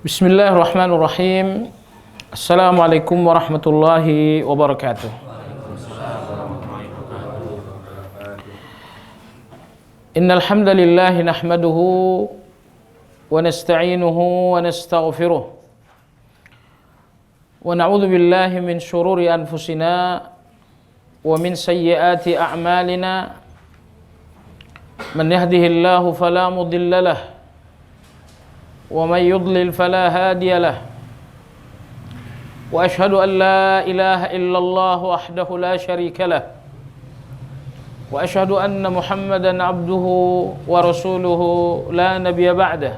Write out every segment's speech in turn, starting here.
Bismillahirrahmanirrahim. Assalamualaikum warahmatullahi wabarakatuh. Innal hamdalillah nahmaduhu wa nasta'inuhu wa nastaghfiruh. Wa na'udzu billahi min shururi anfusina wa min sayyiati a'malina. Man yahdihillahu fala mudilla lahu ومن يضلل فلا هادي له وأشهد أن لا إله إلا الله وحده لا شريك له وأشهد أن محمدا عبده ورسوله لا نبي بعده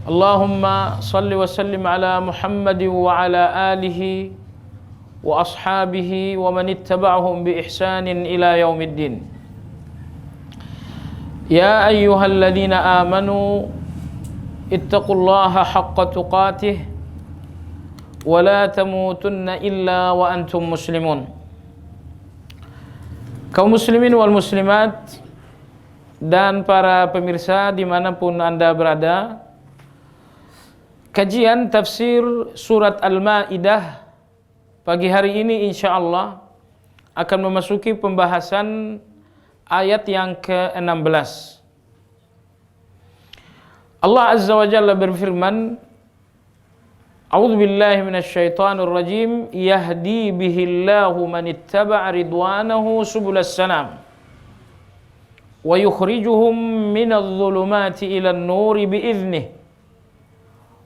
اللهم صل وسلم على محمد وعلى آله وأصحابه ومن اتبعهم بإحسان إلى يوم الدين. يا أيها الذين آمنوا اتقوا الله حق تقاته ولا تموتن إلا وأنتم مسلمون. Kaum muslimin wal muslimat dan para pemirsa dimanapun Anda berada, kajian tafsir surat Al-Ma'idah pagi hari ini insyaallah akan memasuki pembahasan ayat yang ke-16. Allah Azza wa Jalla berfirman, A'udzu billahi minasyaitonir rajim, yahdi bihillahu man ittaba'a ridwanahu subulas salam wa yukhrijuhum minadh dhulumati ilan nuri biiznihi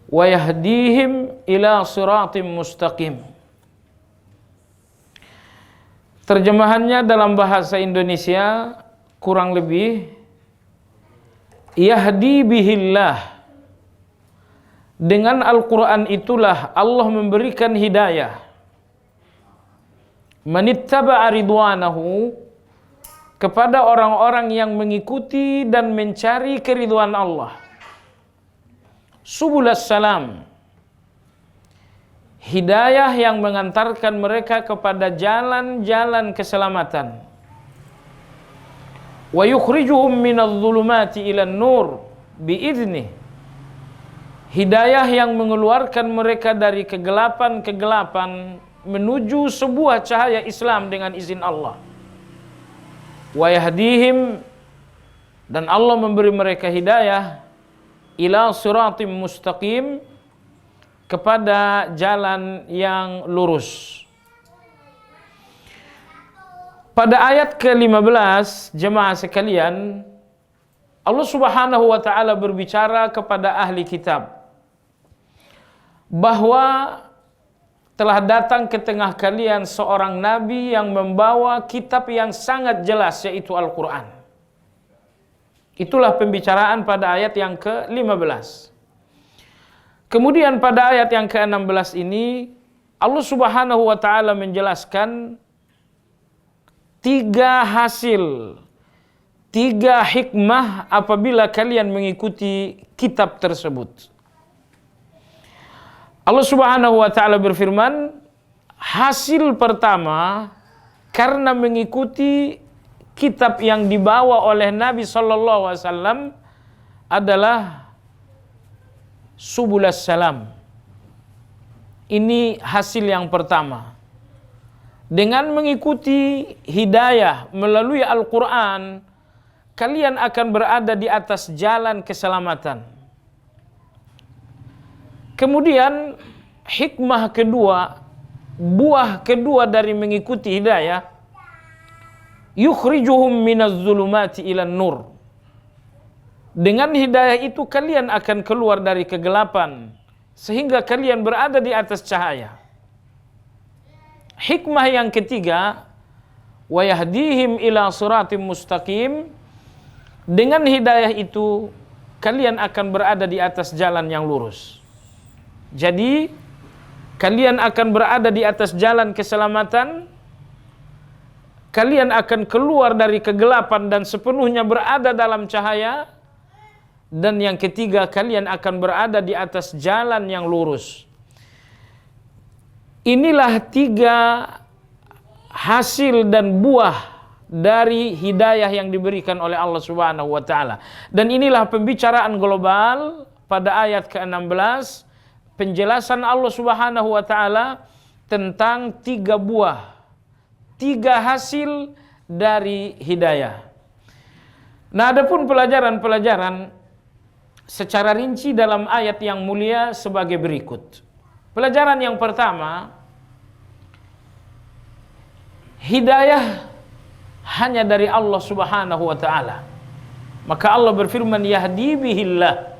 wa yahdihim ila siratim mustaqim. Terjemahannya dalam bahasa Indonesia kurang lebih, yahdi bihillah, dengan Al-Quran itulah Allah memberikan hidayah. Manittaba'a ridwanahu, kepada orang-orang yang mengikuti dan mencari keridhaan Allah. Subulas salam, hidayah yang mengantarkan mereka kepada jalan-jalan keselamatan. Wa yukhrijuhum minadh dhulumati ilan nur biiznih, hidayah yang mengeluarkan mereka dari kegelapan-kegelapan menuju sebuah cahaya Islam dengan izin Allah. Wa yahdihim, dan Allah memberi mereka hidayah ila siratim mustaqim, kepada jalan yang lurus. Pada ayat ke-15, jemaah sekalian, Allah Subhanahu wa taala berbicara kepada ahli kitab bahwa telah datang ke tengah kalian seorang nabi yang membawa kitab yang sangat jelas, yaitu Al-Quran. Itulah pembicaraan pada ayat yang ke-15. Kemudian pada ayat yang ke-16 ini Allah Subhanahu wa taala menjelaskan tiga hikmah apabila kalian mengikuti kitab tersebut. Allah Subhanahu wa taala berfirman, hasil pertama karena mengikuti kitab yang dibawa oleh Nabi sallallahu alaihi wasallam adalah subulas salam. Ini hasil yang pertama. Dengan mengikuti hidayah melalui Al-Quran, kalian akan berada di atas jalan keselamatan. Kemudian hikmah kedua, buah kedua dari mengikuti hidayah, yukhrijuhum minadh dhulumati ilan nur. Dengan hidayah itu kalian akan keluar dari kegelapan sehingga kalian berada di atas cahaya. Hikmah yang ketiga, wa yahdihim ila siratim mustaqim. Dengan hidayah itu kalian akan berada di atas jalan yang lurus. Jadi kalian akan berada di atas jalan keselamatan. Kalian akan keluar dari kegelapan dan sepenuhnya berada dalam cahaya. Dan yang ketiga, kalian akan berada di atas jalan yang lurus. Inilah tiga hasil dan buah dari hidayah yang diberikan oleh Allah Subhanahu wa taala. Dan inilah pembicaraan global pada ayat ke-16 penjelasan Allah Subhanahu wa taala tentang 3 hasil dari hidayah. Nah, adapun pelajaran-pelajaran secara rinci dalam ayat yang mulia sebagai berikut. Pelajaran yang pertama, hidayah hanya dari Allah Subhanahu wa taala. Maka Allah berfirman, yahdi bihillah.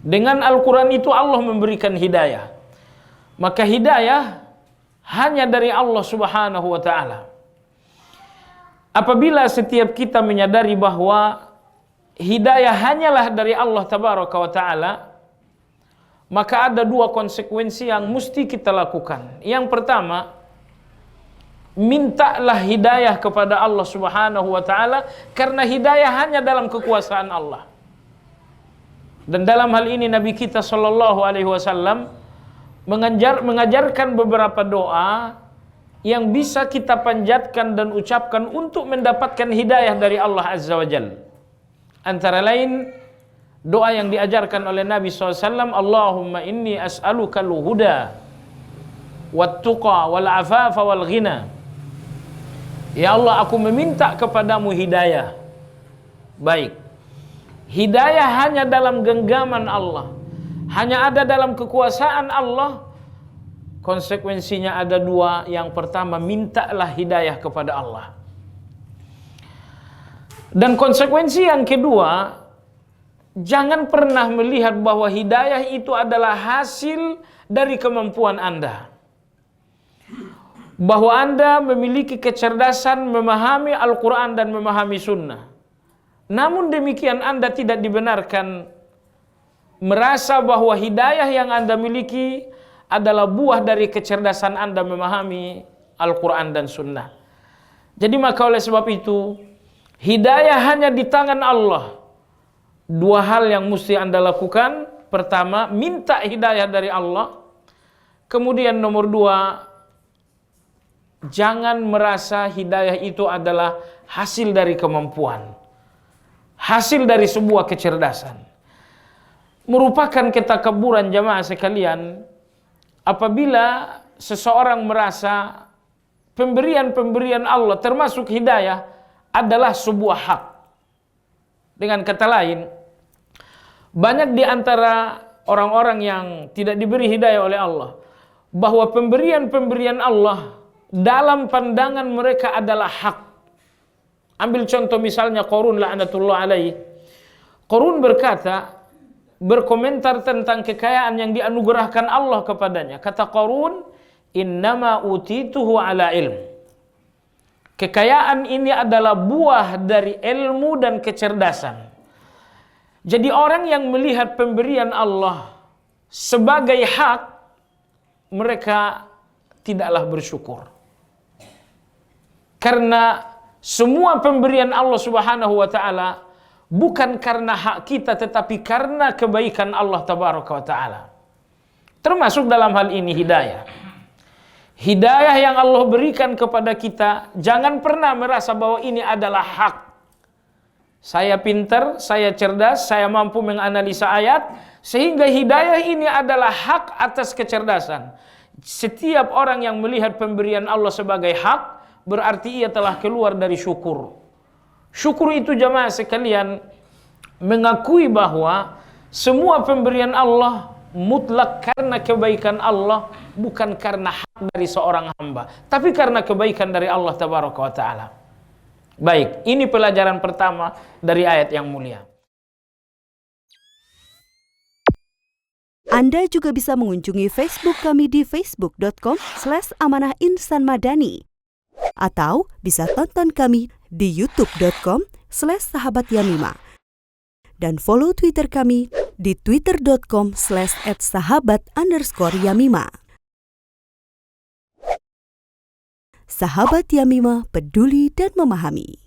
Dengan Al-Quran itu Allah memberikan hidayah. Maka hidayah hanya dari Allah Subhanahu wa ta'ala. Apabila setiap kita menyadari bahwa hidayah hanyalah dari Allah Tabaraka wa ta'ala, maka ada 2 konsekuensi yang mesti kita lakukan. Yang pertama, mintalah hidayah kepada Allah Subhanahu wa ta'ala, karena hidayah hanya dalam kekuasaan Allah. Dan dalam hal ini Nabi kita sallallahu alaihi wasallam mengajarkan beberapa doa yang bisa kita panjatkan dan ucapkan untuk mendapatkan hidayah dari Allah Azza wa Jalla. Antara lain doa yang diajarkan oleh Nabi SAW, Allahumma inni as'alukal huda wat tuqa wal afafa wal ghina. Ya Allah, aku meminta kepadamu hidayah. Baik. Hidayah hanya dalam genggaman Allah, hanya ada dalam kekuasaan Allah. Konsekuensinya ada 2. Yang pertama, mintalah hidayah kepada Allah. Dan konsekuensi yang kedua, jangan pernah melihat bahwa hidayah itu adalah hasil dari kemampuan Anda. Bahwa Anda memiliki kecerdasan memahami Al-Quran dan memahami sunnah. Namun demikian Anda tidak dibenarkan merasa bahwa hidayah yang Anda miliki adalah buah dari kecerdasan Anda memahami Al-Quran dan Sunnah. Jadi maka oleh sebab itu, hidayah hanya di tangan Allah. 2 hal yang mesti Anda lakukan. Pertama, minta hidayah dari Allah. Kemudian nomor 2, jangan merasa hidayah itu adalah hasil dari kemampuan, hasil dari sebuah kecerdasan. Merupakan ketakaburan jamaah sekalian apabila seseorang merasa pemberian-pemberian Allah termasuk hidayah adalah sebuah hak. Dengan kata lain, banyak di antara orang-orang yang tidak diberi hidayah oleh Allah, bahwa pemberian-pemberian Allah dalam pandangan mereka adalah hak. Ambil contoh misalnya Qarun la'natullah alaih. Qarun berkomentar tentang kekayaan yang dianugerahkan Allah kepadanya. Kata Qarun, innama utituhu ala ilm. Kekayaan ini adalah buah dari ilmu dan kecerdasan. Jadi orang yang melihat pemberian Allah sebagai hak, mereka tidaklah bersyukur. Karena semua pemberian Allah Subhanahu wa taala bukan karena hak kita, tetapi karena kebaikan Allah Tabaraka wa taala. Termasuk dalam hal ini hidayah. Hidayah yang Allah berikan kepada kita, jangan pernah merasa bahwa ini adalah hak. Saya pintar, saya cerdas, saya mampu menganalisa ayat, sehingga hidayah ini adalah hak atas kecerdasan. Setiap orang yang melihat pemberian Allah sebagai hak, berarti ia telah keluar dari syukur. Syukur itu jamaah sekalian mengakui bahwa semua pemberian Allah mutlak karena kebaikan Allah, bukan karena hak dari seorang hamba, tapi karena kebaikan dari Allah Tabaraka wa taala. Baik, ini pelajaran pertama dari ayat yang mulia. Anda juga bisa mengunjungi Facebook kami di facebook.com/amanahinsanmadani. Atau bisa tonton kami di youtube.com/sahabatyamima. Dan follow Twitter kami di twitter.com/@sahabat_yamima. Sahabat Yamima, peduli dan memahami.